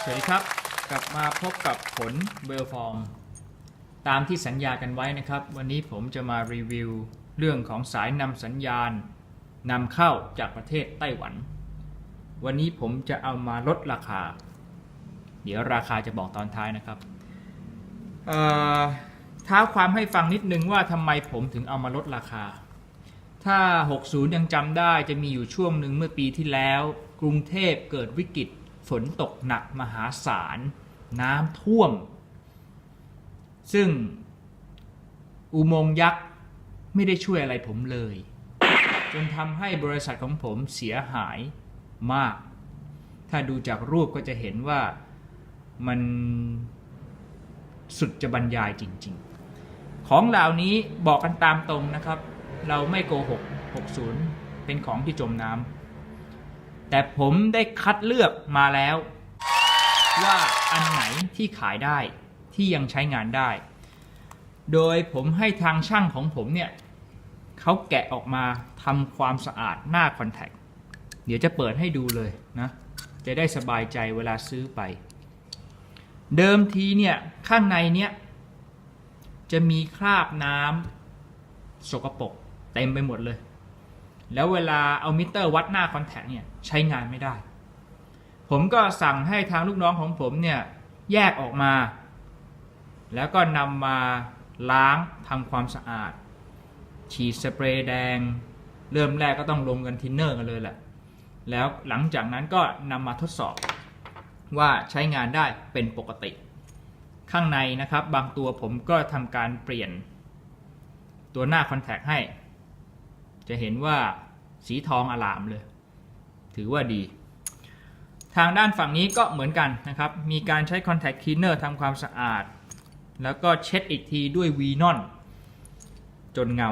สวัสดีครับกลับมาพบกับผลเวลฟอร์มตามที่สัญญากันไว้นะครับวันนี้ผมจะมารีวิวเรื่องของสายนำสัญญาณนำเข้าจากประเทศไต้หวันวันนี้ผมจะเอามาลดราคาเดี๋ยวราคาจะบอกตอนท้ายนะครับเท้าความให้ฟังนิดนึงว่าทำไมผมถึงเอามาลดราคาถ้า60ยังจำได้จะมีอยู่ช่วงหนึ่งเมื่อปีที่แล้วกรุงเทพเกิดวิกฤตฝนตกหนักมหาศาลน้ำท่วมซึ่งอุโมงค์ยักษ์ไม่ได้ช่วยอะไรผมเลยจนทำให้บริษัทของผมเสียหายมากถ้าดูจากรูปก็จะเห็นว่ามันสุดจะบรรยายจริงๆของเหล่านี้บอกกันตามตรงนะครับเราไม่โกหก60เป็นของที่จมน้ำแต่ผมได้คัดเลือกมาแล้วว่าอันไหนที่ขายได้ที่ยังใช้งานได้โดยผมให้ทางช่างของผมเนี่ยเขาแกะออกมาทำความสะอาดหน้าคอนแทคเดี๋ยวจะเปิดให้ดูเลยนะจะได้สบายใจเวลาซื้อไปเดิมทีเนี่ยข้างในเนี่ยจะมีคราบน้ำสกปรกเต็มไปหมดเลยแล้วเวลาเอามิเตอร์วัดหน้าคอนแทคเนี่ยใช้งานไม่ได้ผมก็สั่งให้ทางลูกน้องของผมเนี่ยแยกออกมาแล้วก็นำมาล้างทำความสะอาดฉีดสเปรย์แดงเริ่มแรกก็ต้องลงกันทินเนอร์กันเลยแหละแล้วหลังจากนั้นก็นำมาทดสอบว่าใช้งานได้เป็นปกติข้างในนะครับบางตัวผมก็ทำการเปลี่ยนตัวหน้าคอนแทคให้จะเห็นว่าสีทองอลามเลยถือว่าดีทางด้านฝั่งนี้ก็เหมือนกันนะครับมีการใช้ Contact Cleaner ทำความสะอาดแล้วก็เช็ดอีกทีด้วยวีนอนจนเงา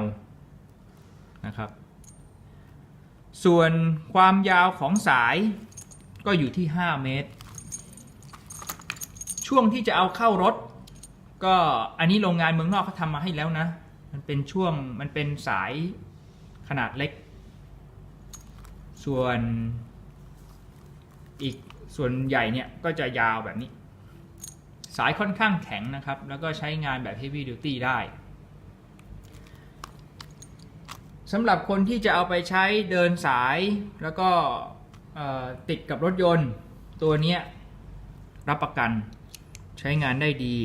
นะครับส่วนความยาวของสายก็อยู่ที่5 เมตรช่วงที่จะเอาเข้ารถก็อันนี้โรงงานเมืองนอกเขาทำมาให้แล้วนะมันเป็นสายขนาดเล็กส่วนใหญ่เนี่ยก็จะยาวแบบนี้สายค่อนข้างแข็งนะครับแล้วก็ใช้งานแบบ Heavy Duty ได้สำหรับคนที่จะเอาไปใช้เดินสายแล้วก็ติดกับรถยนต์ตัวนี้รับประกันใช้งานได้ดี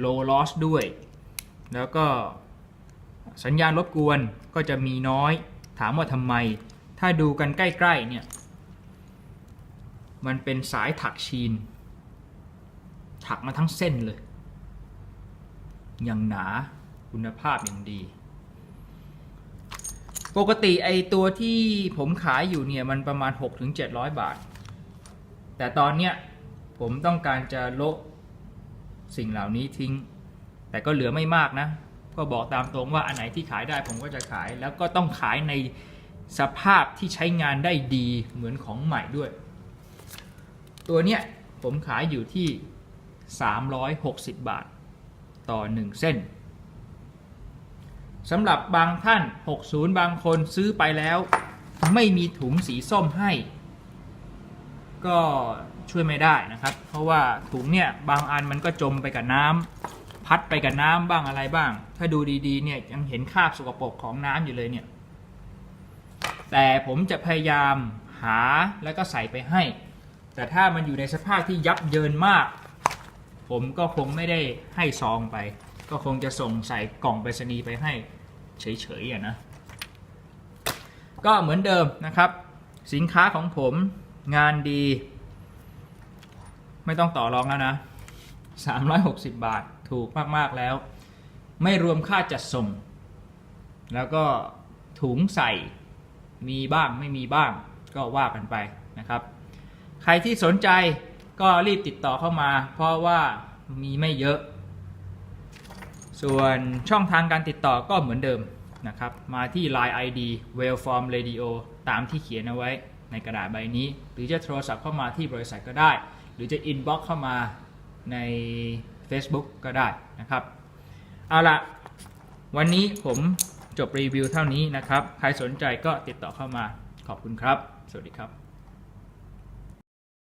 Low Loss ด้วยแล้วก็สัญญาณรบกวนก็จะมีน้อยถามว่าทำไมถ้าดูกันใกล้ๆเนี่ยมันเป็นสายถักชีนถักมาทั้งเส้นเลยอย่างหนาคุณภาพอย่างดีปกติไอตัวที่ผมขายอยู่เนี่ยมันประมาณ 6-700 บาทแต่ตอนเนี้ยผมต้องการจะโละสิ่งเหล่านี้ทิ้งแต่ก็เหลือไม่มากนะก็บอกตามตรงว่าอันไหนที่ขายได้ผมก็จะขายแล้วก็ต้องขายในสภาพที่ใช้งานได้ดีเหมือนของใหม่ด้วยตัวเนี้ยผมขายอยู่ที่360 บาทต่อ1เส้นสำหรับบางท่าน60บางคนซื้อไปแล้วไม่มีถุงสีส้มให้ก็ช่วยไม่ได้นะครับเพราะว่าถุงเนี่ยบางอันมันก็จมไปกับน้ำพัดไปกับน้ำบ้างอะไรบ้างถ้าดูดีๆเนี่ยยังเห็นคราบสกปรกของน้ำอยู่เลยเนี่ยแต่ผมจะพยายามหาแล้วก็ใส่ไปให้แต่ถ้ามันอยู่ในสภาพที่ยับเยินมากผมก็คงไม่ได้ให้ซองไปก็คงจะส่งใส่กล่องไปรษณีย์ไปให้เฉยๆนะก็เหมือนเดิมนะครับสินค้าของผมงานดีไม่ต้องต่อรองแล้วนะ360 บาทถูกมากๆแล้วไม่รวมค่าจัดส่งแล้วก็ถุงใส่มีบ้างไม่มีบ้างก็ว่ากันไปนะครับใครที่สนใจก็รีบติดต่อเข้ามาเพราะว่ามีไม่เยอะส่วนช่องทางการติดต่อก็เหมือนเดิมนะครับมาที่ Line ID Wellform Radio ตามที่เขียนเอาไว้ในกระดาษใบนี้หรือจะโทรศัพท์เข้ามาที่บริษัทก็ได้หรือจะ inbox เข้ามาใน Facebook ก็ได้นะครับเอาละวันนี้ผมจบรีวิวเท่านี้นะครับใครสนใจก็ติดต่อเข้ามาขอบคุณครับสวัสดีครับ